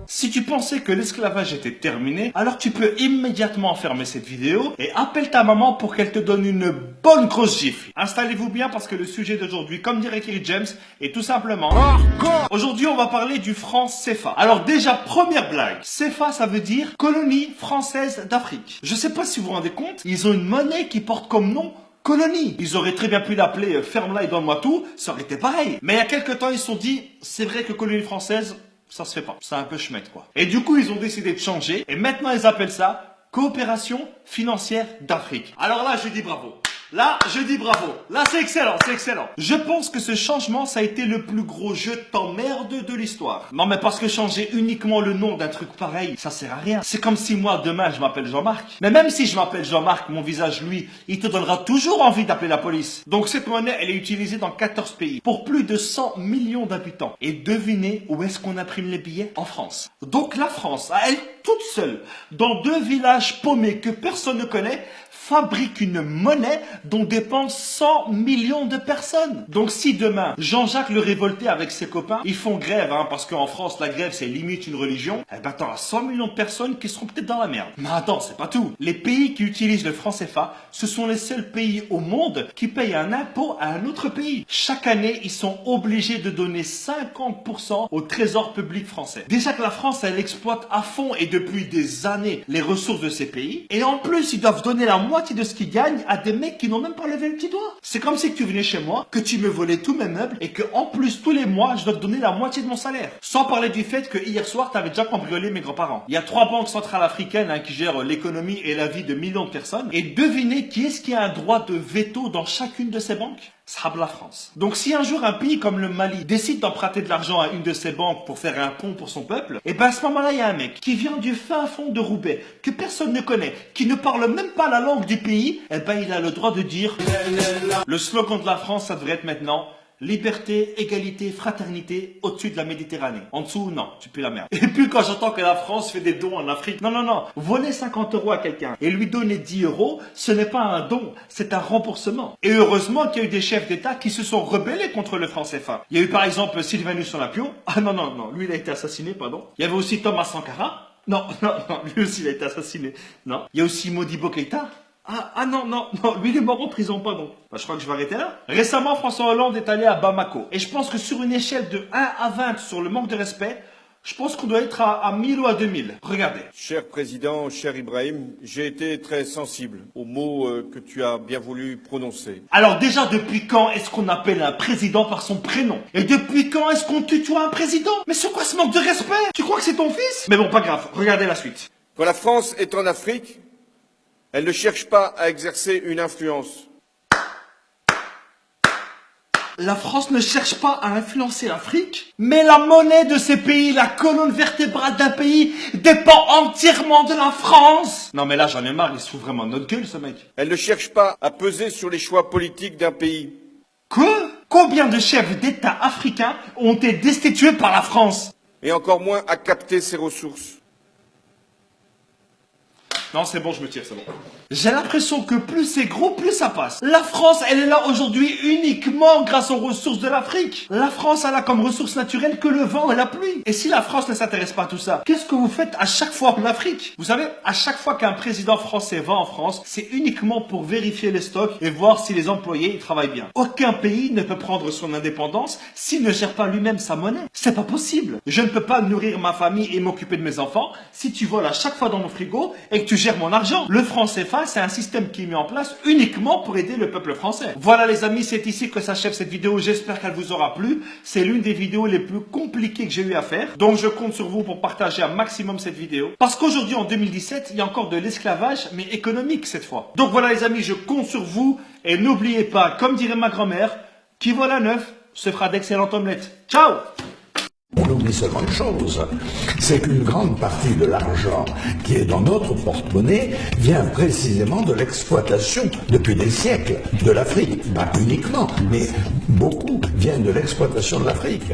Si tu pensais que l'esclavage était terminé, alors tu peux immédiatement fermer cette vidéo et appelle ta maman pour qu'elle te donne une bonne grosse gifle. Installez-vous bien parce que le sujet d'aujourd'hui, comme dirait Kerry James, est tout simplement... Aujourd'hui, on va parler du franc CFA. Alors déjà, première blague. CFA, ça veut dire colonie française d'Afrique. Je sais pas si vous vous rendez compte, ils ont une monnaie qui porte comme nom colonie. Ils auraient très bien pu l'appeler ferme-la et donne-moi tout, ça aurait été pareil. Mais il y a quelques temps, ils se sont dit, c'est vrai que colonie française... ça se fait pas. C'est un peu chmette, quoi. Et du coup, ils ont décidé de changer. Et maintenant, ils appellent ça coopération financière d'Afrique. Alors là, je dis bravo. Là, je dis bravo. Là, c'est excellent, c'est excellent. Je pense que ce changement, ça a été le plus gros jeu d'emmerde de l'histoire. Non, mais parce que changer uniquement le nom d'un truc pareil, ça sert à rien. C'est comme si moi, demain, je m'appelle Jean-Marc. Mais même si je m'appelle Jean-Marc, mon visage, lui, il te donnera toujours envie d'appeler la police. Donc cette monnaie, elle est utilisée dans 14 pays, pour plus de 100 millions d'habitants. Et devinez où est-ce qu'on imprime les billets? En France. Donc la France, à elle toute seule, dans 2 villages paumés que personne ne connaît, fabrique une monnaie dont dépendent 100 millions de personnes. Donc si demain, Jean-Jacques le révolté avec ses copains, ils font grève, parce qu'en France, la grève, c'est limite une religion, eh ben t'auras 100 millions de personnes qui seront peut-être dans la merde. Mais attends, c'est pas tout. Les pays qui utilisent le franc CFA, ce sont les seuls pays au monde qui payent un impôt à un autre pays. Chaque année, ils sont obligés de donner 50% au trésor public français. Déjà que la France, elle exploite à fond et depuis des années les ressources de ces pays, et en plus, ils doivent donner la moitié de ce qu'ils gagnent à des mecs qui n'ont même pas levé le petit doigt. C'est comme si tu venais chez moi, que tu me volais tous mes meubles et que en plus tous les mois je dois te donner la moitié de mon salaire. Sans parler du fait que hier soir tu avais déjà cambriolé mes grands-parents. Il y a 3 banques centrales africaines qui gèrent l'économie et la vie de millions de personnes. Et devinez qui est-ce qui a un droit de veto dans chacune de ces banques? Ça sera la France. Donc si un jour un pays comme le Mali décide d'emprunter de l'argent à une de ces banques pour faire un pont pour son peuple, et ben à ce moment-là il y a un mec qui vient du fin fond de Roubaix, que personne ne connaît, qui ne parle même pas la langue du pays, et ben il a le droit de dire le slogan de la France, ça devrait être maintenant liberté, égalité, fraternité au-dessus de la Méditerranée. En dessous, non, tu pues la merde. Et puis quand j'entends que la France fait des dons en Afrique, non, voler 50 € à quelqu'un et lui donner 10 €, ce n'est pas un don, c'est un remboursement. Et heureusement qu'il y a eu des chefs d'État qui se sont rebellés contre le franc CFA. Il y a eu par exemple Sylvanus Olympio. Ah non, lui il a été assassiné, pardon. Il y avait aussi Thomas Sankara. Non, lui aussi il a été assassiné. Non. Il y a aussi Modibo Keïta. Non, lui il est mort en prison, pardon. Je crois que je vais arrêter là. Récemment, François Hollande est allé à Bamako. Et je pense que sur une échelle de 1 à 20 sur le manque de respect, je pense qu'on doit être à 1000 ou à 2000. Regardez. Cher Président, cher Ibrahim, j'ai été très sensible aux mots que tu as bien voulu prononcer. Alors déjà, depuis quand est-ce qu'on appelle un président par son prénom? Et depuis quand est-ce qu'on tutoie un président? Mais c'est quoi ce manque de respect? Tu crois que c'est ton fils? Mais bon, pas grave, regardez la suite. Quand la France est en Afrique, elle ne cherche pas à exercer une influence. La France ne cherche pas à influencer l'Afrique, mais la monnaie de ces pays, la colonne vertébrale d'un pays, dépend entièrement de la France. Non mais là j'en ai marre, il se fout vraiment de notre gueule ce mec. Elle ne cherche pas à peser sur les choix politiques d'un pays. Quoi? Combien de chefs d'État africains ont été destitués par la France? Et encore moins à capter ses ressources. Non, c'est bon, je me tire, c'est bon. J'ai l'impression que plus c'est gros, plus ça passe. La France, elle est là aujourd'hui uniquement grâce aux ressources de l'Afrique. La France, elle a comme ressource naturelle que le vent et la pluie. Et si la France ne s'intéresse pas à tout ça, qu'est-ce que vous faites à chaque fois en Afrique? Vous savez, à chaque fois qu'un président français va en France, c'est uniquement pour vérifier les stocks et voir si les employés travaillent bien. Aucun pays ne peut prendre son indépendance s'il ne gère pas lui-même sa monnaie. C'est pas possible. Je ne peux pas nourrir ma famille et m'occuper de mes enfants si tu voles à chaque fois dans mon frigo et que tu gères mon argent. Le franc CFA, c'est un système qui est mis en place uniquement pour aider le peuple français. Voilà les amis, c'est ici que s'achève cette vidéo. J'espère qu'elle vous aura plu. C'est l'une des vidéos les plus compliquées que j'ai eu à faire. Donc je compte sur vous pour partager un maximum cette vidéo. Parce qu'aujourd'hui, en 2017, il y a encore de l'esclavage, mais économique cette fois. Donc voilà les amis, je compte sur vous. Et n'oubliez pas, comme dirait ma grand-mère, qui vole à neuf se fera d'excellentes omelettes. Ciao! On oublie seulement une chose, c'est qu'une grande partie de l'argent qui est dans notre porte-monnaie vient précisément de l'exploitation, depuis des siècles, de l'Afrique. Pas uniquement, mais beaucoup viennent de l'exploitation de l'Afrique.